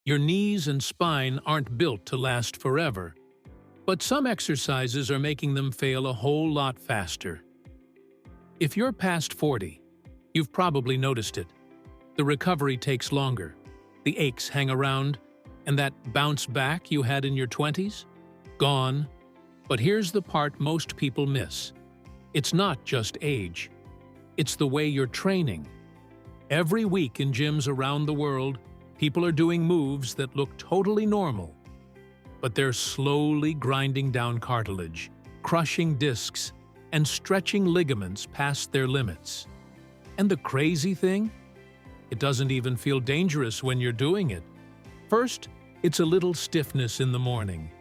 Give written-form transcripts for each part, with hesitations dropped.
Your knees and spine aren't built to last forever, but some exercises are making them fail a whole lot faster. If you're past 40, you've probably noticed it. The recovery takes longer, the aches hang around, and that bounce back you had in your 20s? Gone. But here's the part most people miss. It's not just age. It's the way you're training. Every week in gyms around the world, people are doing moves that look totally normal, but they're slowly grinding down cartilage, crushing discs, and stretching ligaments past their limits. And the crazy thing? It doesn't even feel dangerous when you're doing it. First, it's a little stiffness in the morning.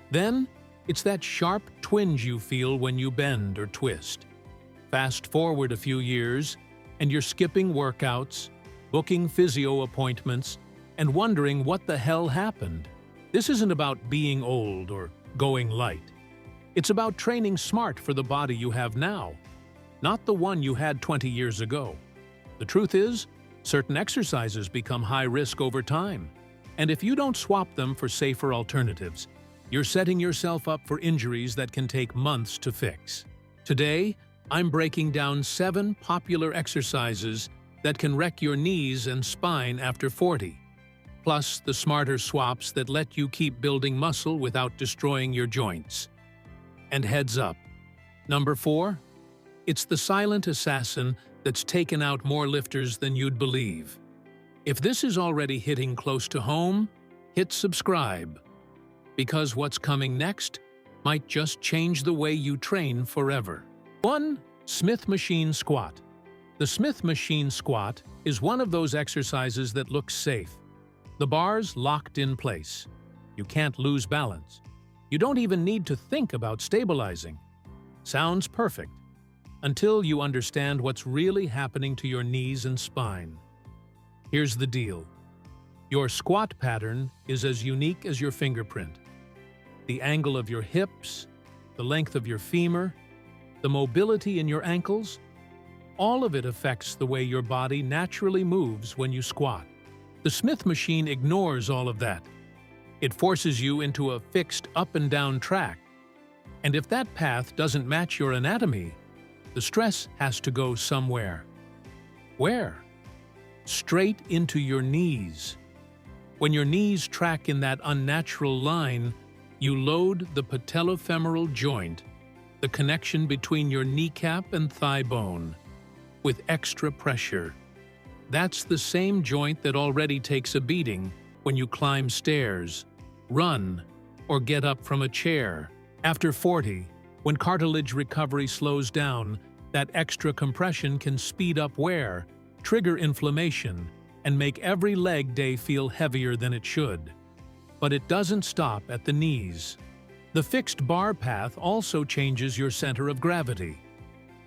Then, it's that sharp twinge you feel when you bend or twist. Fast forward a few years, and you're skipping workouts, booking physio appointments, and wondering what the hell happened. This isn't about being old or going light. It's about training smart for the body you have now, not the one you had 20 years ago. The truth is, certain exercises become high risk over time, and if you don't swap them for safer alternatives, you're setting yourself up for injuries that can take months to fix. Today, I'm breaking down 7 popular exercises that can wreck your knees and spine after 40, plus the smarter swaps that let you keep building muscle without destroying your joints. And heads up. Number 4, it's the silent assassin that's taken out more lifters than you'd believe. If this is already hitting close to home, hit subscribe, because what's coming next might just change the way you train forever. 1. Smith Machine Squat. The Smith Machine Squat is one of those exercises that looks safe. The bar's locked in place. You can't lose balance. You don't even need to think about stabilizing. Sounds perfect, until you understand what's really happening to your knees and spine. Here's the deal. Your squat pattern is as unique as your fingerprint. The angle of your hips, the length of your femur, the mobility in your ankles, all of it affects the way your body naturally moves when you squat. The Smith machine ignores all of that. It forces you into a fixed up and down track. And if that path doesn't match your anatomy, the stress has to go somewhere. Where? Straight into your knees. When your knees track in that unnatural line, you load the patellofemoral joint, the connection between your kneecap and thigh bone, with extra pressure. That's the same joint that already takes a beating when you climb stairs, run, or get up from a chair. After 40, when cartilage recovery slows down, that extra compression can speed up wear, trigger inflammation, and make every leg day feel heavier than it should. But it doesn't stop at the knees. The fixed bar path also changes your center of gravity.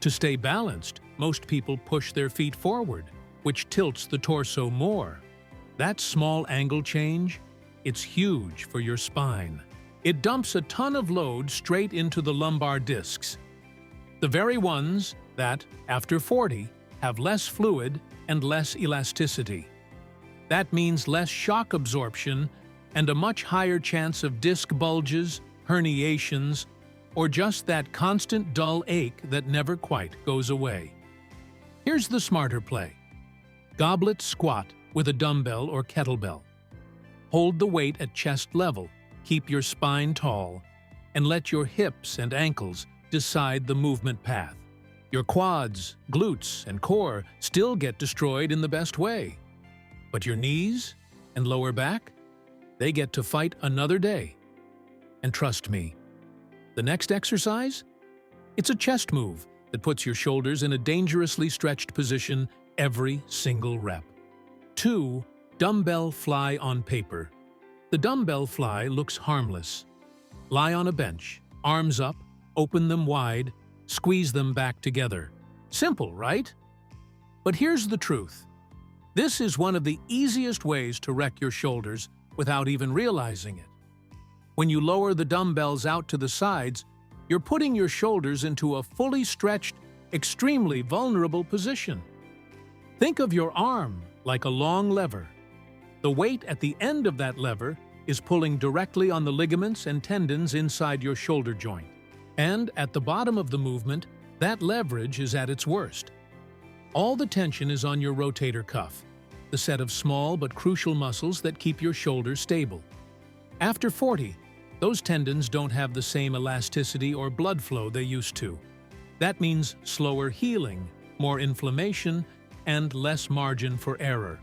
To stay balanced, most people push their feet forward, which tilts the torso more. That small angle change, it's huge for your spine. It dumps a ton of load straight into the lumbar discs, the very ones that, after 40, have less fluid and less elasticity. That means less shock absorption and a much higher chance of disc bulges, herniations, or just that constant dull ache that never quite goes away. Here's the smarter play. Goblet squat with a dumbbell or kettlebell. Hold the weight at chest level, keep your spine tall, and let your hips and ankles decide the movement path. Your quads, glutes, and core still get destroyed in the best way. But your knees and lower back, they get to fight another day. And trust me, the next exercise? It's a chest move that puts your shoulders in a dangerously stretched position every single rep. 2. Dumbbell Fly on paper. The dumbbell fly looks harmless. Lie on a bench, arms up, open them wide, squeeze them back together. Simple, right? But here's the truth. This is one of the easiest ways to wreck your shoulders without even realizing it. When you lower the dumbbells out to the sides, you're putting your shoulders into a fully stretched, extremely vulnerable position. Think of your arm like a long lever. The weight at the end of that lever is pulling directly on the ligaments and tendons inside your shoulder joint. And at the bottom of the movement, that leverage is at its worst. All the tension is on your rotator cuff, the set of small but crucial muscles that keep your shoulders stable. After 40, those tendons don't have the same elasticity or blood flow they used to. That means slower healing, more inflammation, and less margin for error.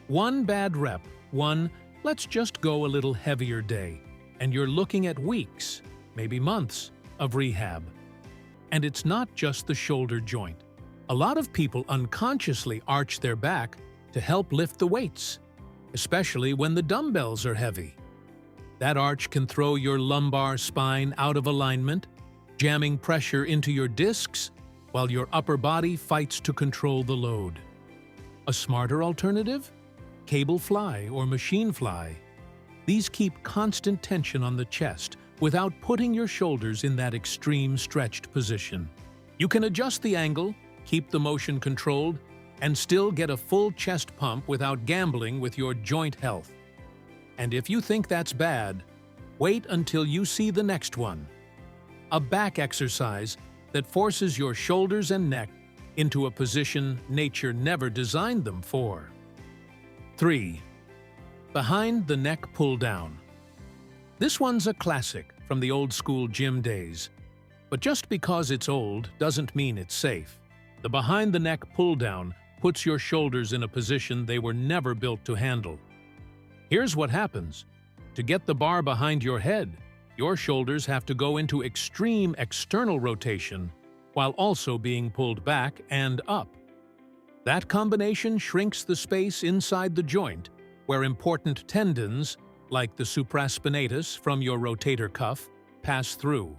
One bad rep, one "let's just go a little heavier" day, and you're looking at weeks, maybe months, of rehab. And it's not just the shoulder joint. A lot of people unconsciously arch their back to help lift the weights, especially when the dumbbells are heavy. That arch can throw your lumbar spine out of alignment, jamming pressure into your discs while your upper body fights to control the load. A smarter alternative? Cable fly or machine fly. These keep constant tension on the chest without putting your shoulders in that extreme stretched position. You can adjust the angle, keep the motion controlled, and still get a full chest pump without gambling with your joint health. And if you think that's bad, wait until you see the next one. A back exercise that forces your shoulders and neck into a position nature never designed them for. 3. Behind the neck pull down. This one's a classic from the old school gym days. But just because it's old doesn't mean it's safe. The behind the neck pull down puts your shoulders in a position they were never built to handle. Here's what happens. To get the bar behind your head, your shoulders have to go into extreme external rotation while also being pulled back and up. That combination shrinks the space inside the joint where important tendons, like the supraspinatus from your rotator cuff, pass through.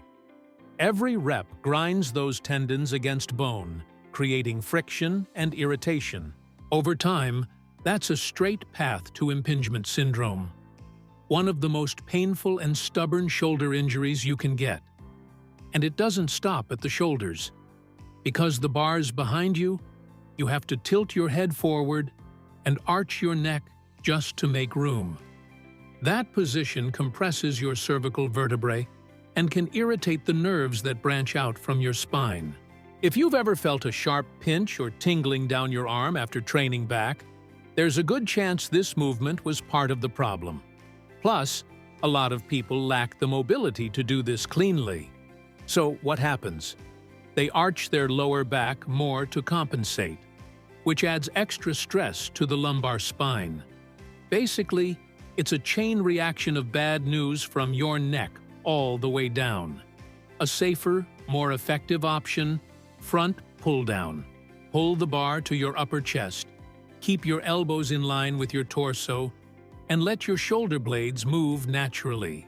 Every rep grinds those tendons against bone, creating friction and irritation. Over time, that's a straight path to impingement syndrome, one of the most painful and stubborn shoulder injuries you can get. And it doesn't stop at the shoulders. Because the bar's behind you, you have to tilt your head forward and arch your neck just to make room. That position compresses your cervical vertebrae and can irritate the nerves that branch out from your spine. If you've ever felt a sharp pinch or tingling down your arm after training back, there's a good chance this movement was part of the problem. Plus, a lot of people lack the mobility to do this cleanly. So what happens? They arch their lower back more to compensate, which adds extra stress to the lumbar spine. Basically, it's a chain reaction of bad news from your neck all the way down. A safer, more effective option: front pull down. Pull the bar to your upper chest. Keep your elbows in line with your torso and let your shoulder blades move naturally.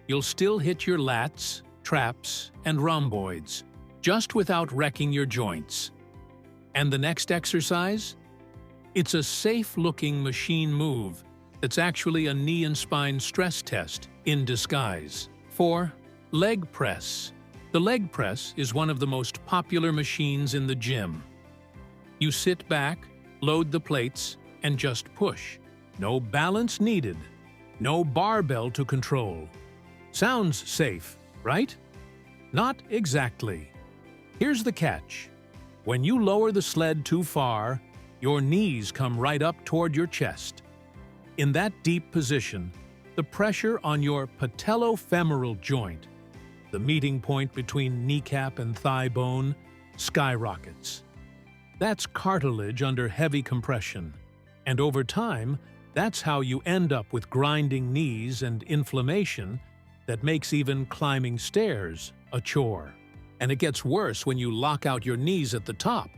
You'll still hit your lats, traps, and rhomboids, just without wrecking your joints. And the next exercise? It's a safe-looking machine move that's actually a knee and spine stress test in disguise. 4. Leg press. The leg press is one of the most popular machines in the gym. You sit back, load the plates, and just push. No balance needed. No barbell to control. Sounds safe, right? Not exactly. Here's the catch. When you lower the sled too far, your knees come right up toward your chest. In that deep position, the pressure on your patellofemoral joint, the meeting point between kneecap and thigh bone, skyrockets. That's cartilage under heavy compression, and over time, that's how you end up with grinding knees and inflammation that makes even climbing stairs a chore. And it gets worse when you lock out your knees at the top.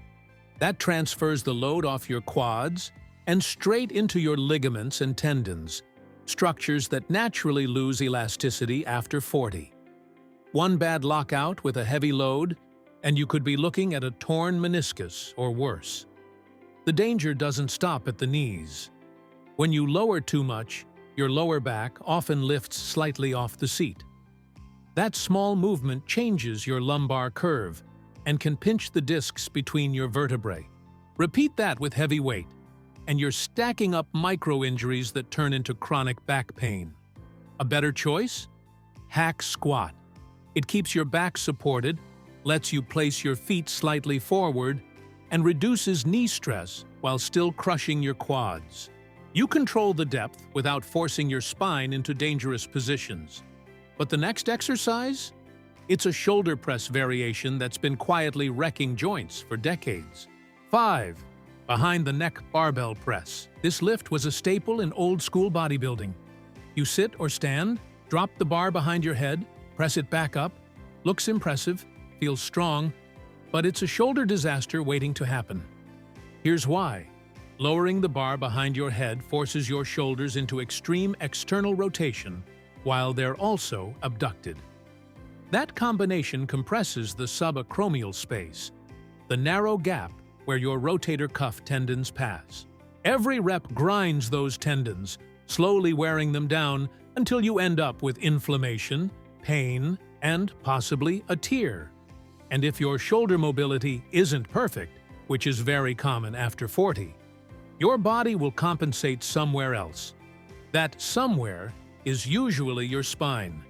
That transfers the load off your quads and straight into your ligaments and tendons, structures that naturally lose elasticity after 40. One bad lockout with a heavy load, and you could be looking at a torn meniscus or worse. The danger doesn't stop at the knees. When you lower too much, your lower back often lifts slightly off the seat. That small movement changes your lumbar curve and can pinch the discs between your vertebrae. Repeat that with heavy weight. and you're stacking up micro-injuries that turn into chronic back pain. A better choice? Hack squat. It keeps your back supported, lets you place your feet slightly forward, and reduces knee stress while still crushing your quads. You control the depth without forcing your spine into dangerous positions. But the next exercise? It's a shoulder press variation that's been quietly wrecking joints for decades. 5. Behind the neck barbell press. This lift was a staple in old-school bodybuilding. You sit or stand, drop the bar behind your head, press it back up. Looks impressive, feels strong, but it's a shoulder disaster waiting to happen. Here's why. Lowering the bar behind your head forces your shoulders into extreme external rotation while they're also abducted. That combination compresses the subacromial space, the narrow gap where your rotator cuff tendons pass. Every rep grinds those tendons, slowly wearing them down until you end up with inflammation, pain, and possibly a tear. And if your shoulder mobility isn't perfect, which is very common after 40, your body will compensate somewhere else. That somewhere is usually your spine.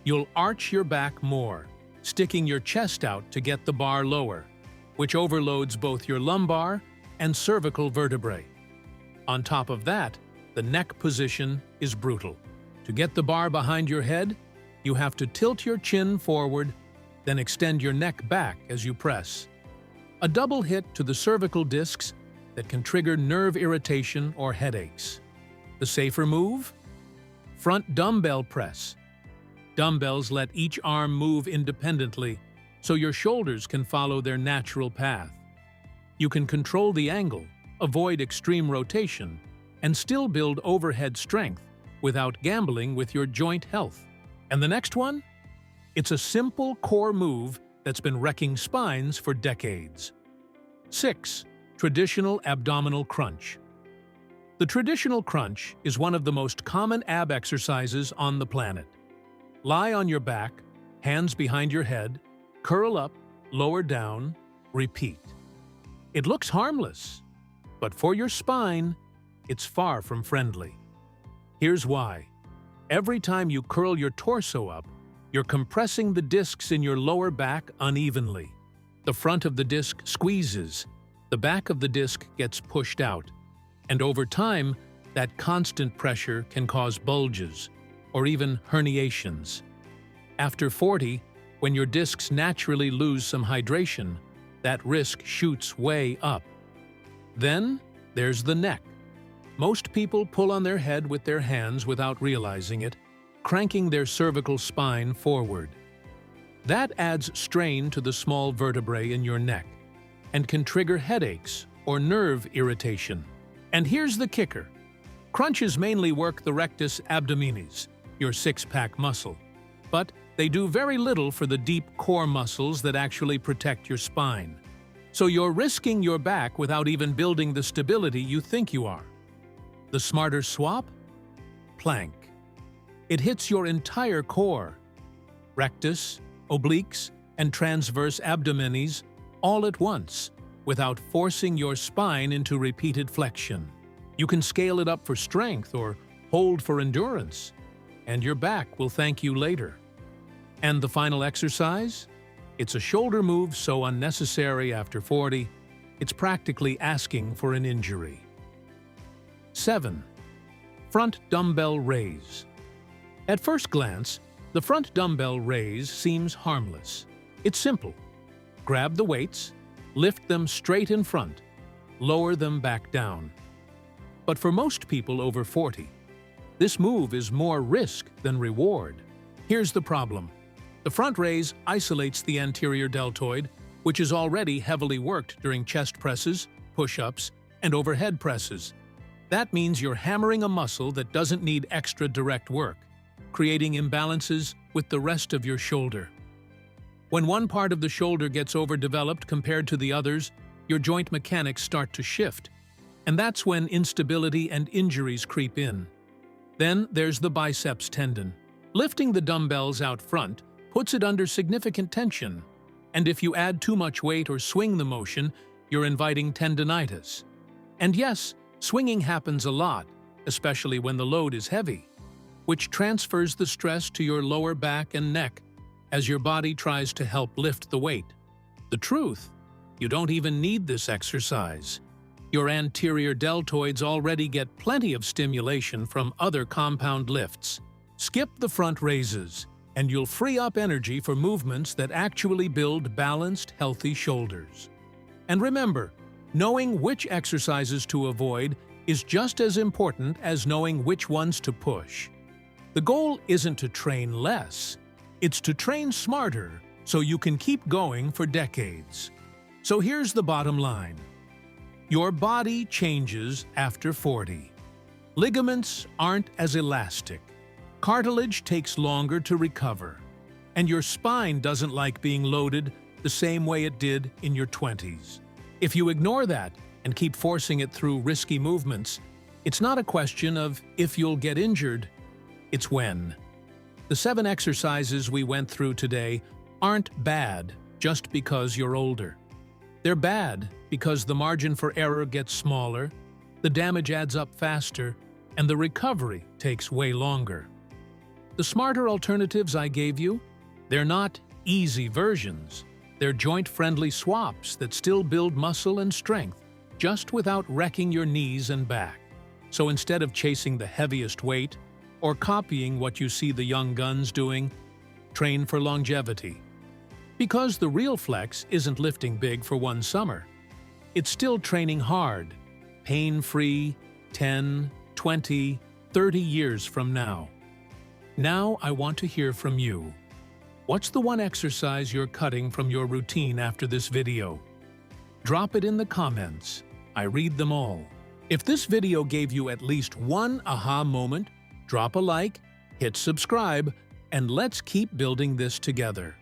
You'll arch your back more, sticking your chest out to get the bar lower, which overloads both your lumbar and cervical vertebrae. On top of that, the neck position is brutal. To get the bar behind your head, you have to tilt your chin forward, then extend your neck back as you press. A double hit to the cervical discs that can trigger nerve irritation or headaches. The safer move? Front dumbbell press. Dumbbells let each arm move independently, so your shoulders can follow their natural path. You can control the angle, avoid extreme rotation, and still build overhead strength without gambling with your joint health. And the next one? It's a simple core move that's been wrecking spines for decades. 6. Traditional abdominal crunch. The traditional crunch is one of the most common ab exercises on the planet. Lie on your back, hands behind your head, curl up, lower down, repeat. It looks harmless, but for your spine, it's far from friendly. Here's why. Every time you curl your torso up, you're compressing the discs in your lower back unevenly. The front of the disc squeezes, the back of the disc gets pushed out, and over time, that constant pressure can cause bulges or even herniations. After 40, when your discs naturally lose some hydration, that risk shoots way up. Then, there's the neck. Most people pull on their head with their hands without realizing it, cranking their cervical spine forward. That adds strain to the small vertebrae in your neck and can trigger headaches or nerve irritation. And here's the kicker. Crunches mainly work the rectus abdominis, your six-pack muscle, but they do very little for the deep core muscles that actually protect your spine. So you're risking your back without even building the stability you think you are. The smarter swap? Plank. It hits your entire core, rectus, obliques, and transverse abdominis all at once, without forcing your spine into repeated flexion. You can scale it up for strength or hold for endurance, and your back will thank you later. And the final exercise? It's a shoulder move so unnecessary after 40, it's practically asking for an injury. 7. Front dumbbell raise. At first glance, the front dumbbell raise seems harmless. It's simple. Grab the weights, lift them straight in front, lower them back down. But for most people over 40, this move is more risk than reward. Here's the problem. The front raise isolates the anterior deltoid, which is already heavily worked during chest presses, push-ups, and overhead presses. That means you're hammering a muscle that doesn't need extra direct work, creating imbalances with the rest of your shoulder. When one part of the shoulder gets overdeveloped compared to the others, your joint mechanics start to shift, and that's when instability and injuries creep in. Then there's the biceps tendon. Lifting the dumbbells out front puts it under significant tension, and if you add too much weight or swing the motion, you're inviting tendinitis. And yes, Swinging happens a lot, especially when the load is heavy, which transfers the stress to your lower back and neck as your body tries to help lift the weight. The truth? You don't even need this exercise. Your anterior deltoids already get plenty of stimulation from other compound lifts. Skip the front raises, and you'll free up energy for movements that actually build balanced, healthy shoulders. And remember, knowing which exercises to avoid is just as important as knowing which ones to push. The goal isn't to train less, it's to train smarter so you can keep going for decades. So here's the bottom line. Your body changes after 40. Ligaments aren't as elastic. Cartilage takes longer to recover. And your spine doesn't like being loaded the same way it did in your 20s. If you ignore that and keep forcing it through risky movements, it's not a question of if you'll get injured, it's when. The 7 exercises we went through today aren't bad just because you're older. They're bad because the margin for error gets smaller, the damage adds up faster, and the recovery takes way longer. The smarter alternatives I gave you, they're not easy versions. They're joint-friendly swaps that still build muscle and strength, just without wrecking your knees and back. So instead of chasing the heaviest weight, or copying what you see the young guns doing, train for longevity. Because the real flex isn't lifting big for one summer. It's still training hard, pain-free, 10, 20, 30 years from now. Now I want to hear from you. What's the one exercise you're cutting from your routine after this video? Drop it in the comments. I read them all. If this video gave you at least one aha moment, drop a like, hit subscribe, and let's keep building this together.